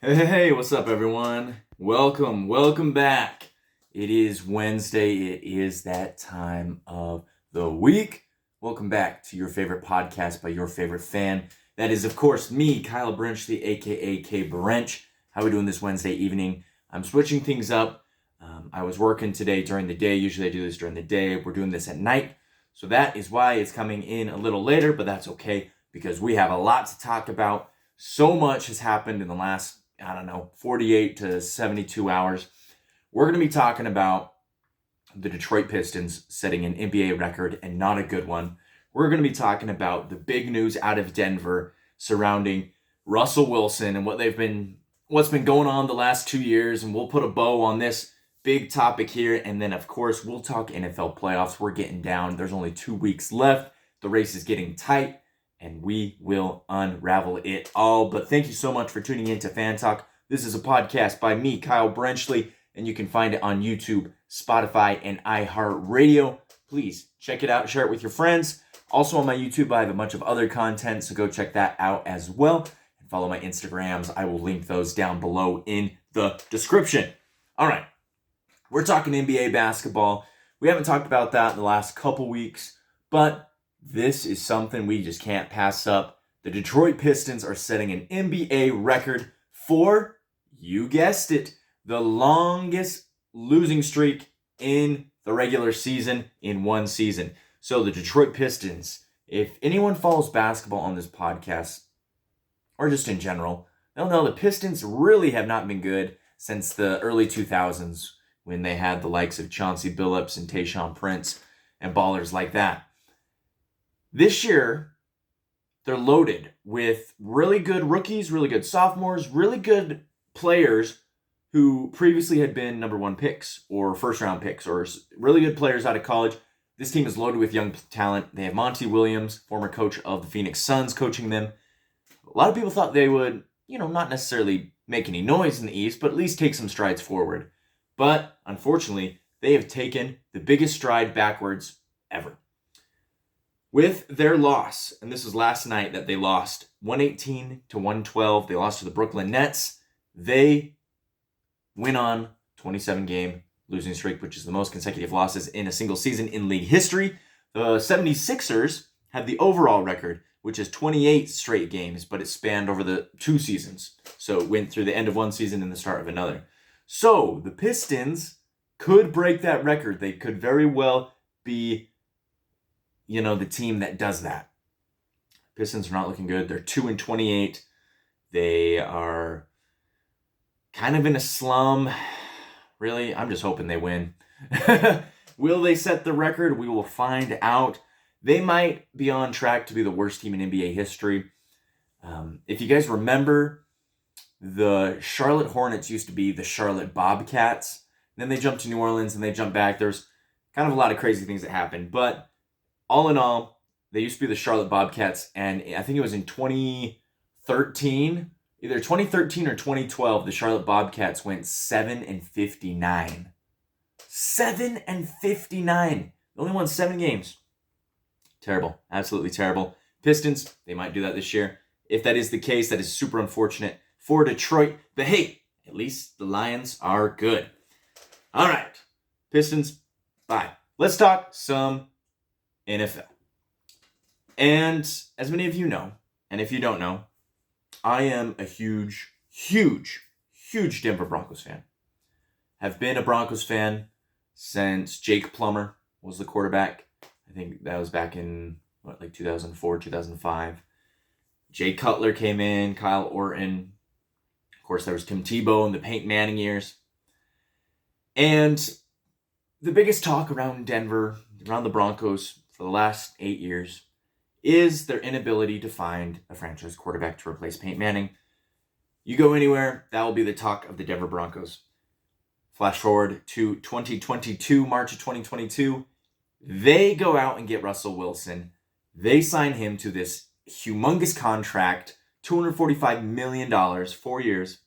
Hey, what's up, everyone? Welcome back. It is Wednesday. It is that time of the week. Welcome back to your favorite podcast by your favorite fan. That is, of course, me, Kyle Brenchley, aka K Brench. How are we doing this Wednesday evening? I'm switching things up. I was working today during the day. Usually I do this during the day. We're doing this at night. So that is why it's coming in a little later, but that's okay because we have a lot to talk about. So much has happened in the last 48 to 72 hours. We're going to be talking about the Detroit Pistons setting an NBA record and not a good one. We're going to be talking about the big news out of Denver surrounding Russell Wilson and what's been going on the last 2 years, and we'll put a bow on this big topic here. And then, of course, we'll talk NFL playoffs. We're getting down. There's only 2 weeks left. The race is getting tight, and we will unravel it all. But thank you so much for tuning in to Fan Talk. This is a podcast by me, Kyle Brenchley, and you can find it on YouTube, Spotify, and iHeartRadio. Please check it out, share it with your friends. Also on my YouTube, I have a bunch of other content, so go check that out as well. And follow my Instagrams. I will link those down below in the description. All right, we're talking NBA basketball. We haven't talked about that in the last couple weeks, but this is something we just can't pass up. The Detroit Pistons are setting an NBA record for, you guessed it, the longest losing streak in the regular season in one season. So the Detroit Pistons, if anyone follows basketball on this podcast, or just in general, they'll know the Pistons really have not been good since the early 2000s when they had the likes of Chauncey Billups and Tayshaun Prince and ballers like that. This year, they're loaded with really good rookies, really good sophomores, really good players who previously had been number one picks or first round picks or really good players out of college. This team is loaded with young talent. They have Monty Williams, former coach of the Phoenix Suns, coaching them. A lot of people thought they would, not necessarily make any noise in the East, but at least take some strides forward. But unfortunately, they have taken the biggest stride backwards ever. With their loss, and this was last night that they lost 118 to 112. They lost to the Brooklyn Nets. They went on 27-game losing streak, which is the most consecutive losses in a single season in league history. The 76ers have the overall record, which is 28 straight games, but it spanned over the 2 seasons. So it went through the end of one season and the start of another. So the Pistons could break that record. They could very well be the team that does that. Pistons are not looking good. They're 2-28. They are kind of in a slum. Really, I'm just hoping they win. Will they set the record? We will find out. They might be on track to be the worst team in NBA history. If you guys remember, the Charlotte Hornets used to be the Charlotte Bobcats. Then they jumped to New Orleans and they jumped back. There's kind of a lot of crazy things that happened, but all in all, they used to be the Charlotte Bobcats, and I think it was in 2013, either 2013 or 2012, the Charlotte Bobcats went 7-59. 7-59. They only won 7 games. Terrible. Absolutely terrible. Pistons, they might do that this year. If that is the case, that is super unfortunate for Detroit. But hey, at least the Lions are good. All right. Pistons, bye. Let's talk some NFL. And as many of you know, and if you don't know, I am a huge Denver Broncos fan. Have been a Broncos fan since Jake Plummer was the quarterback. I think that was back in 2004, 2005. Jay Cutler came in, Kyle Orton. Of course, there was Tim Tebow in the Peyton Manning years. And the biggest talk around Denver, around the Broncos for the last 8 years, is their inability to find a franchise quarterback to replace Peyton Manning. You go anywhere, that will be the talk of the Denver Broncos. Flash forward to 2022, March of 2022. They go out and get Russell Wilson. They sign him to this humongous contract, $245 million, 4 years.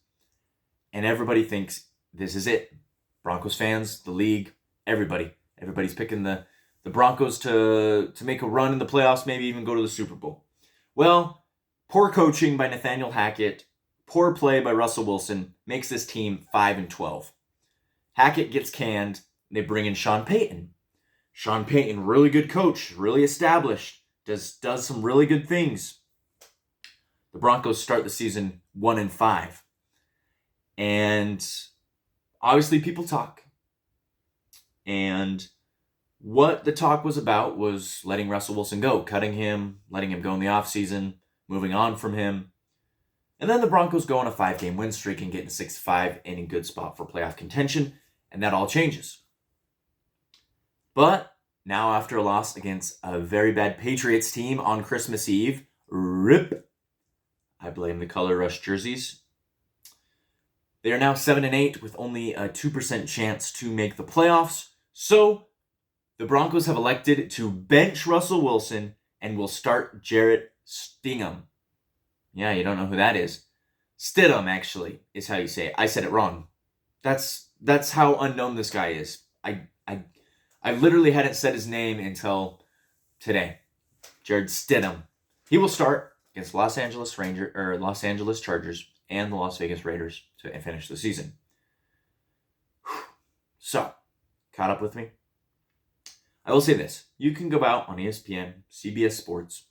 And everybody thinks this is it. Broncos fans, the league, everybody's picking the Broncos to make a run in the playoffs, maybe even go to the Super Bowl. Well, poor coaching by Nathaniel Hackett, poor play by Russell Wilson makes this team 5-12. Hackett gets canned. They bring in Sean Payton. Sean Payton, really good coach, really established, does some really good things. The Broncos start the season 1-5. And obviously people talk. And what the talk was about was letting Russell Wilson go, cutting him, letting him go in the offseason, moving on from him. And then the Broncos go on a 5-game win streak and get to 6-5 and in good spot for playoff contention. And that all changes. But now after a loss against a very bad Patriots team on Christmas Eve, rip, I blame the color rush jerseys. They are now 7-8 with only a 2% chance to make the playoffs. So the Broncos have elected to bench Russell Wilson and will start Jarrett Stidham. Yeah, you don't know who that is. Stidham, actually, is how you say it. I said it wrong. That's how unknown this guy is. I literally hadn't said his name until today. Jarrett Stidham. He will start against Los Angeles Chargers and the Las Vegas Raiders to finish the season. So, caught up with me? I will say this. You can go out on ESPN, CBS Sports,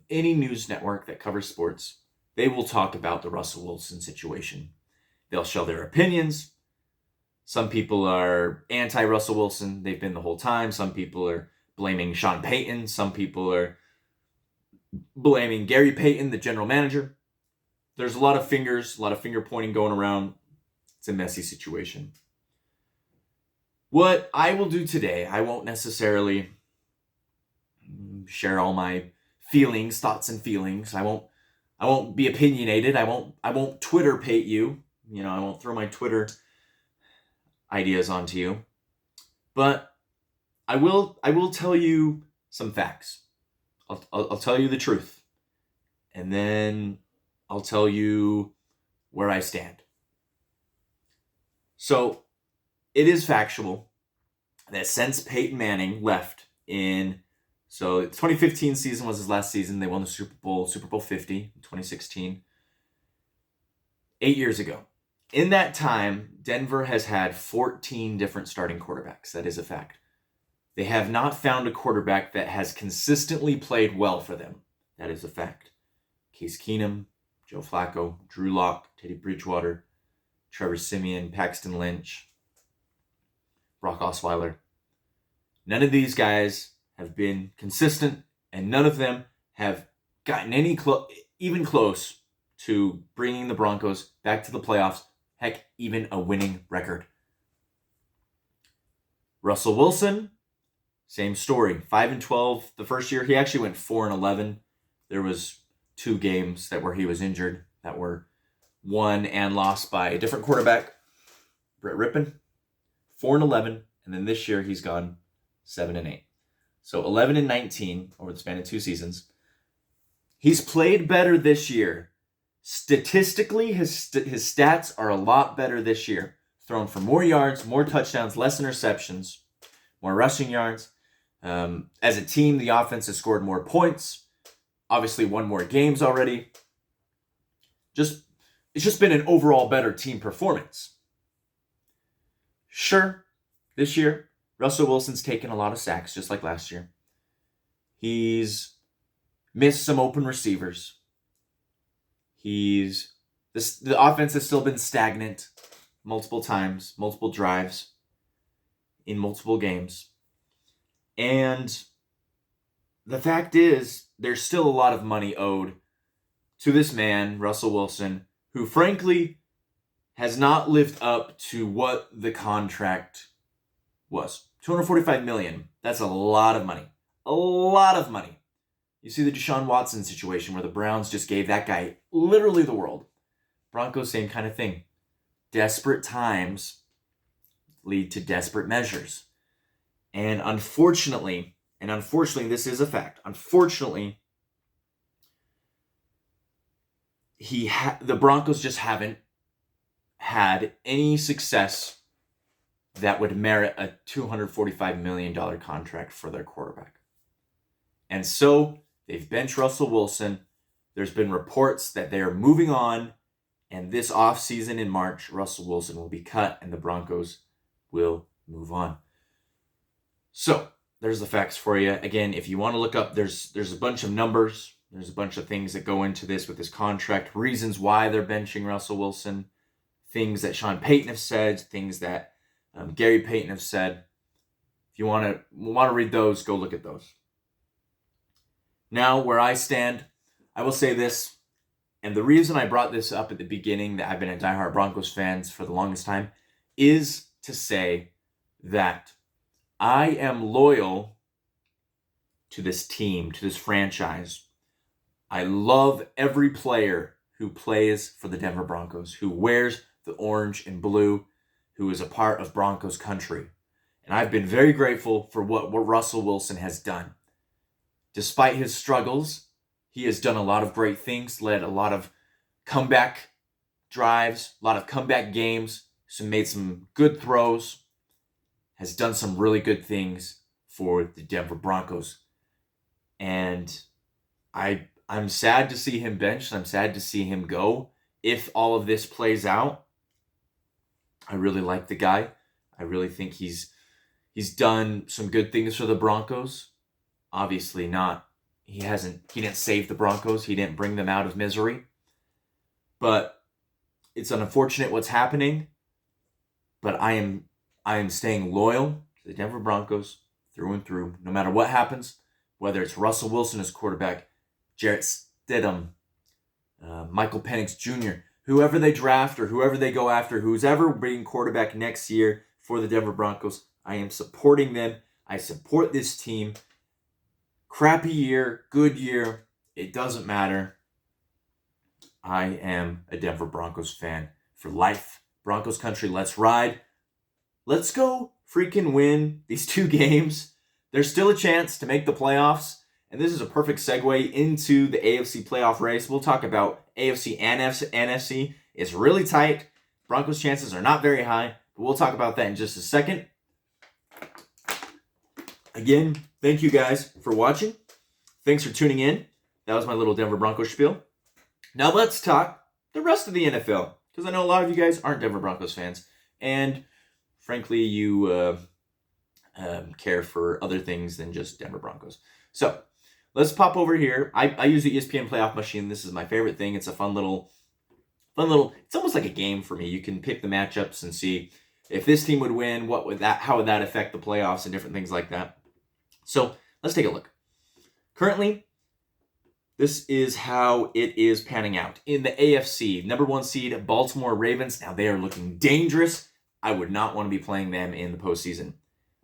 any news network that covers sports. They will talk about the Russell Wilson situation. They'll show their opinions. Some people are anti-Russell Wilson. They've been the whole time. Some people are blaming Sean Payton. Some people are blaming Gary Payton, the general manager. There's a lot of finger pointing going around. It's a messy situation. What I will do today, I won't necessarily share all my thoughts and feelings. I won't be opinionated. I won't Twitter pate you. I won't throw my Twitter ideas onto you. But I will tell you some facts. I'll tell you the truth. And then I'll tell you where I stand. So, it is factual that since Peyton Manning left the 2015 season was his last season. They won the Super Bowl 50 in 2016. 8 years ago. In that time, Denver has had 14 different starting quarterbacks. That is a fact. They have not found a quarterback that has consistently played well for them. That is a fact. Case Keenum, Joe Flacco, Drew Lock, Teddy Bridgewater, Trevor Siemian, Paxton Lynch, Brock Osweiler. None of these guys have been consistent, and none of them have gotten even close to bringing the Broncos back to the playoffs. Heck, even a winning record. Russell Wilson, same story. 5-12 the first year. He actually went 4-11. There was 2 games where he was injured that were won and lost by a different quarterback, Brett Rippon. 4-11, and then this year he's gone 7-8. So 11-19 over the span of 2 seasons. He's played better this year. Statistically, his stats are a lot better this year. Thrown for more yards, more touchdowns, less interceptions, more rushing yards. As a team, the offense has scored more points. Obviously, won more games already. It's just been an overall better team performance. Sure, this year, Russell Wilson's taken a lot of sacks, just like last year. He's missed some open receivers. The offense has still been stagnant multiple times, multiple drives, in multiple games. And the fact is, there's still a lot of money owed to this man, Russell Wilson, who frankly has not lived up to what the contract was. $245 million. That's a lot of money. A lot of money. You see the Deshaun Watson situation where the Browns just gave that guy literally the world. Broncos, same kind of thing. Desperate times lead to desperate measures. And unfortunately, this is a fact. Unfortunately, the Broncos just haven't had any success that would merit a $245 million contract for their quarterback. And so they've benched Russell Wilson. There's been reports that they are moving on And this offseason in March, Russell Wilson will be cut and the Broncos will move on. So there's the facts for you. Again, if you want to look up, there's a bunch of numbers. There's a bunch of things that go into this with this contract, reasons why they're benching Russell Wilson, things that Sean Payton have said, things that Gary Payton have said. If you want to read those, go look at those. Now, where I stand, I will say this, and the reason I brought this up at the beginning, that I've been a diehard Broncos fan for the longest time, is to say that I am loyal to this team, to this franchise. I love every player who plays for the Denver Broncos, who wears the orange and blue, who is a part of Broncos country. And I've been very grateful for what Russell Wilson has done. Despite his struggles, he has done a lot of great things, led a lot of comeback drives, a lot of comeback games, made some good throws, has done some really good things for the Denver Broncos. And I'm sad to see him benched. I'm sad to see him go. If all of this plays out, I really like the guy. I really think he's done some good things for the Broncos. Obviously not. He didn't save the Broncos. He didn't bring them out of misery. But it's unfortunate what's happening. But I am staying loyal to the Denver Broncos through and through, no matter what happens, whether it's Russell Wilson as quarterback, Jarrett Stidham, Michael Penix Jr., whoever they draft or whoever they go after, who's ever being quarterback next year for the Denver Broncos, I am supporting them. I support this team. Crappy year, good year, it doesn't matter. I am a Denver Broncos fan for life. Broncos country, let's ride. Let's go freaking win these 2 games. There's still a chance to make the playoffs. And this is a perfect segue into the AFC playoff race. We'll talk about AFC and NFC. It's really tight. Broncos' chances are not very high, but we'll talk about that in just a second. Again, thank you guys for watching. Thanks for tuning in. That was my little Denver Broncos spiel. Now let's talk the rest of the NFL, because I know a lot of you guys aren't Denver Broncos fans, and frankly, you care for other things than just Denver Broncos. So let's pop over here. I use the ESPN playoff machine. This is my favorite thing. It's a fun little, it's almost like a game for me. You can pick the matchups and see if this team would win, how would that affect the playoffs and different things like that. So let's take a look. Currently, this is how it is panning out. In the AFC, number 1 seed, Baltimore Ravens. Now they are looking dangerous. I would not want to be playing them in the postseason.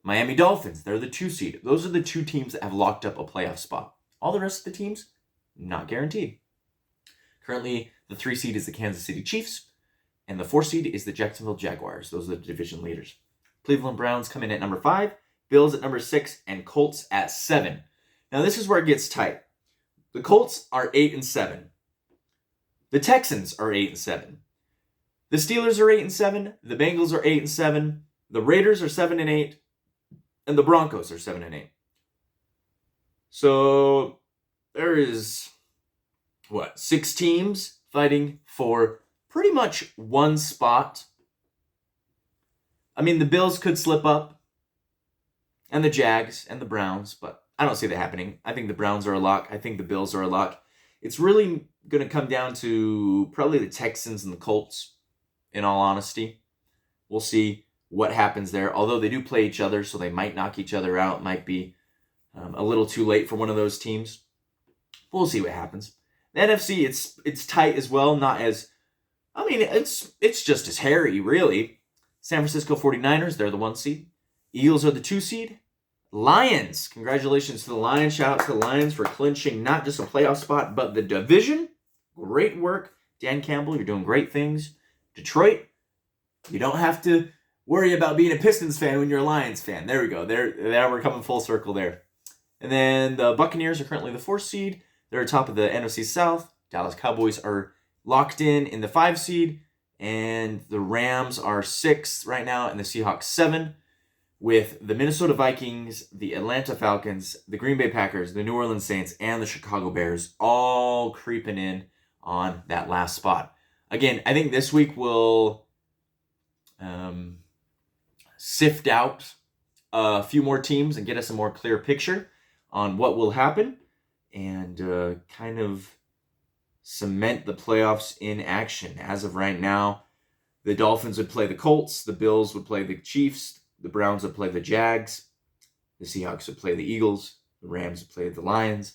Miami Dolphins, they're the 2 seed. Those are the 2 teams that have locked up a playoff spot. All the rest of the teams, not guaranteed. Currently, the 3 seed is the Kansas City Chiefs, and the 4 seed is the Jacksonville Jaguars. Those are the division leaders. Cleveland Browns come in at number 5, Bills at number 6, and Colts at 7. Now this is where it gets tight. The Colts are 8-7. The Texans are 8-7. The Steelers are 8-7. The Bengals are 8-7. The Raiders are 7-8. And the Broncos are 7-8. So there is 6 teams fighting for pretty much 1 spot. I mean, the Bills could slip up, and the Jags and the Browns, but I don't see that happening. I think the Browns are a lock. I think the Bills are a lock. It's really going to come down to probably the Texans and the Colts, in all honesty. We'll see what happens there. Although they do play each other, so they might knock each other out. Might be a little too late for one of those teams. We'll see what happens. The NFC, it's tight as well. Not as, I mean, it's just as hairy, really. San Francisco 49ers, they're the 1 seed. Eagles are the 2 seed. Lions, congratulations to the Lions. Shout out to the Lions for clinching not just a playoff spot, but the division. Great work. Dan Campbell, you're doing great things. Detroit, you don't have to worry about being a Pistons fan when you're a Lions fan. There we go. There we're coming full circle there. And then the Buccaneers are currently the 4th seed. They're atop of the NFC South. Dallas Cowboys are locked in the 5 seed. And the Rams are 6th right now, and the Seahawks 7. With the Minnesota Vikings, the Atlanta Falcons, the Green Bay Packers, the New Orleans Saints, and the Chicago Bears all creeping in on that last spot. Again, I think this week will sift out a few more teams and get us a more clear picture on what will happen and kind of cement the playoffs in action. As of right now, the Dolphins would play the Colts, the Bills would play the Chiefs, the Browns would play the Jags, the Seahawks would play the Eagles, the Rams would play the Lions,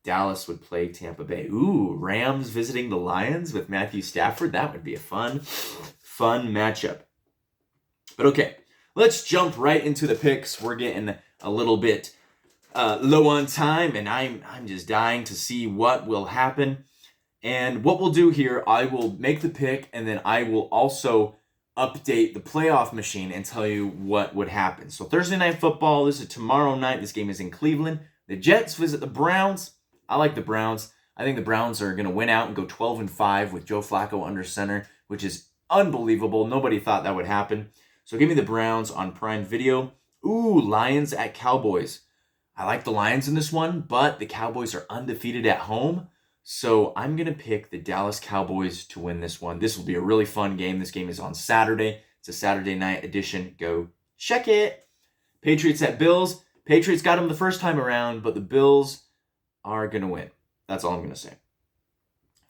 Dallas would play Tampa Bay. Ooh, Rams visiting the Lions with Matthew Stafford. That would be a fun matchup. But okay, let's jump right into the picks. We're getting a little bit low on time, and I'm just dying to see what will happen. And what we'll do here, I will make the pick, and then I will also update the playoff machine and tell you what would happen. So Thursday Night Football, this is tomorrow night. This game is in Cleveland. The Jets visit the Browns. I like the Browns. I think the Browns are going to win out and go 12-5 with Joe Flacco under center, which is unbelievable. Nobody thought that would happen. So give me the Browns on Prime Video. Ooh, Lions at Cowboys. I like the Lions in this one, but the Cowboys are undefeated at home. So I'm going to pick the Dallas Cowboys to win this one. This will be a really fun game. This game is on Saturday. It's a Saturday night edition. Go check it. Patriots at Bills. Patriots got them the first time around, but the Bills are going to win. That's all I'm going to say.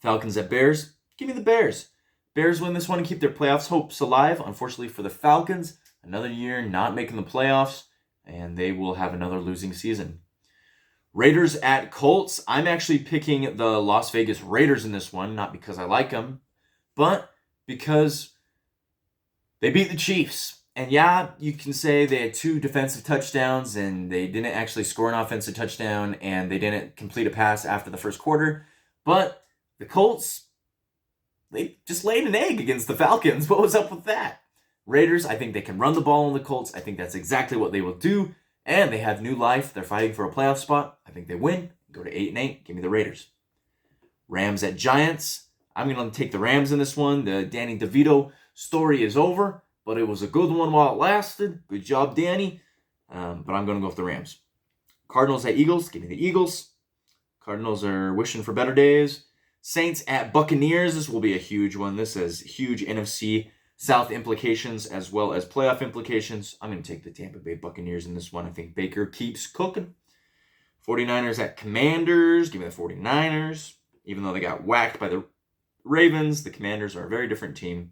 Falcons at Bears. Give me the Bears. Bears win this one and keep their playoffs hopes alive. Unfortunately for the Falcons, another year not making the playoffs, and they will have another losing season. Raiders at Colts. I'm actually picking the Las Vegas Raiders in this one, not because I like them, but because they beat the Chiefs. And yeah, you can say they had 2 defensive touchdowns and they didn't actually score an offensive touchdown and they didn't complete a pass after the first quarter. But the Colts, they just laid an egg against the Falcons. What was up with that? Raiders, I think they can run the ball on the Colts. I think that's exactly what they will do. And they have new life. They're fighting for a playoff spot. I think they win. Go to 8-8. Give me the Raiders. Rams at Giants. I'm going to take the Rams in this one. The Danny DeVito story is over, but it was a good one while it lasted. Good job, Danny. But I'm going to go with the Rams. Cardinals at Eagles. Give me the Eagles. Cardinals are wishing for better days. Saints at Buccaneers. This will be a huge one. This has huge NFC South implications as well as playoff implications. I'm going to take the Tampa Bay Buccaneers in this one. I think Baker keeps cooking. 49ers at Commanders. Give me the 49ers. Even though they got whacked by the Ravens, the Commanders are a very different team.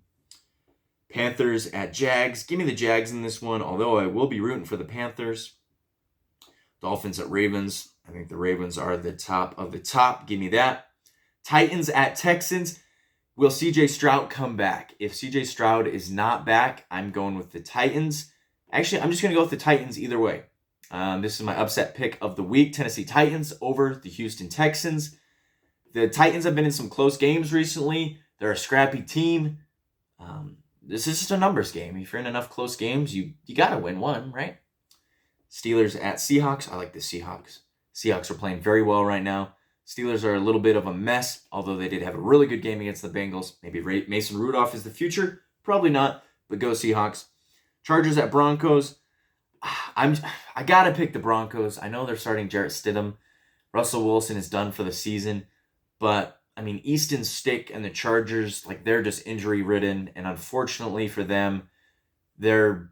Panthers at Jags. Give me the Jags in this one, although I will be rooting for the Panthers. Dolphins at Ravens. I think the Ravens are the top of the top. Give me that. Titans at Texans. Will C.J. Stroud come back? If C.J. Stroud is not back, I'm going with the Titans. Actually, I'm just going to go with the Titans either way. This is my upset pick of the week. Tennessee Titans over the Houston Texans. The Titans have been in some close games recently. They're a scrappy team. This is just a numbers game. If you're in enough close games, you got to win one, right? Steelers at Seahawks. I like the Seahawks. Seahawks are playing very well right now. Steelers are a little bit of a mess, although they did have a really good game against the Bengals. Maybe Mason Rudolph is the future. Probably not, but go Seahawks. Chargers at Broncos. I got to pick the Broncos. I know they're starting Jarrett Stidham. Russell Wilson is done for the season. But, I mean, Easton Stick and the Chargers, they're just injury-ridden. And unfortunately for them, they're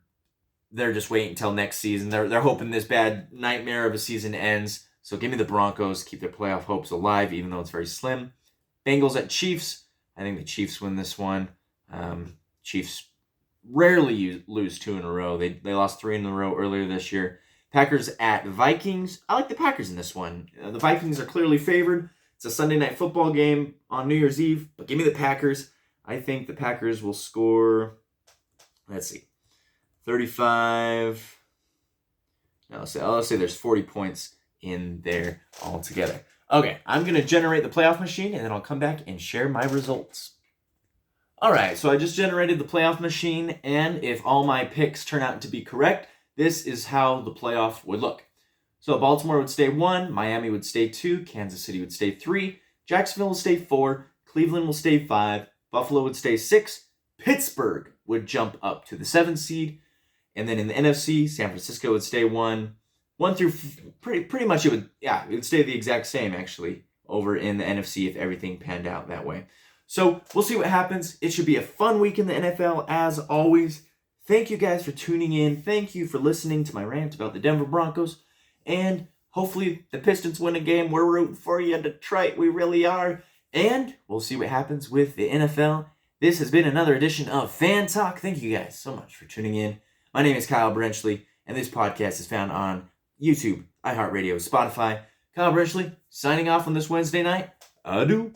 just waiting until next season. They're hoping this bad nightmare of a season ends. So give me the Broncos, keep their playoff hopes alive, even though it's very slim. Bengals at Chiefs. I think the Chiefs win this one. Chiefs rarely lose 2 in a row. They lost 3 in a row earlier this year. Packers at Vikings. I like the Packers in this one. The Vikings are clearly favored. It's a Sunday night football game on New Year's Eve, but give me the Packers. I think the Packers will score, 35. No, I'll say there's 40 points in there altogether. Okay, I'm going to generate the playoff machine, and then I'll come back and share my results. All right, so I just generated the playoff machine, and if all my picks turn out to be correct, this is how the playoff would look. So Baltimore would stay 1, Miami would stay 2, Kansas City would stay 3, Jacksonville will stay 4, Cleveland will stay 5, Buffalo would stay 6, Pittsburgh would jump up to the 7th seed, and then in the NFC, San Francisco would stay 1 through pretty much it would stay the exact same actually over in the NFC if everything panned out that way. So we'll see what happens. It should be a fun week in the NFL as always. Thank you guys for tuning in. Thank you for listening to my rant about the Denver Broncos. And hopefully the Pistons win a game. We're rooting for you, Detroit. We really are. And we'll see what happens with the NFL. This has been another edition of Fan Talk. Thank you guys so much for tuning in. My name is Kyle Brenchley, and this podcast is found on YouTube, iHeartRadio, Spotify. Kyle Brenchley signing off on this Wednesday night. Adieu.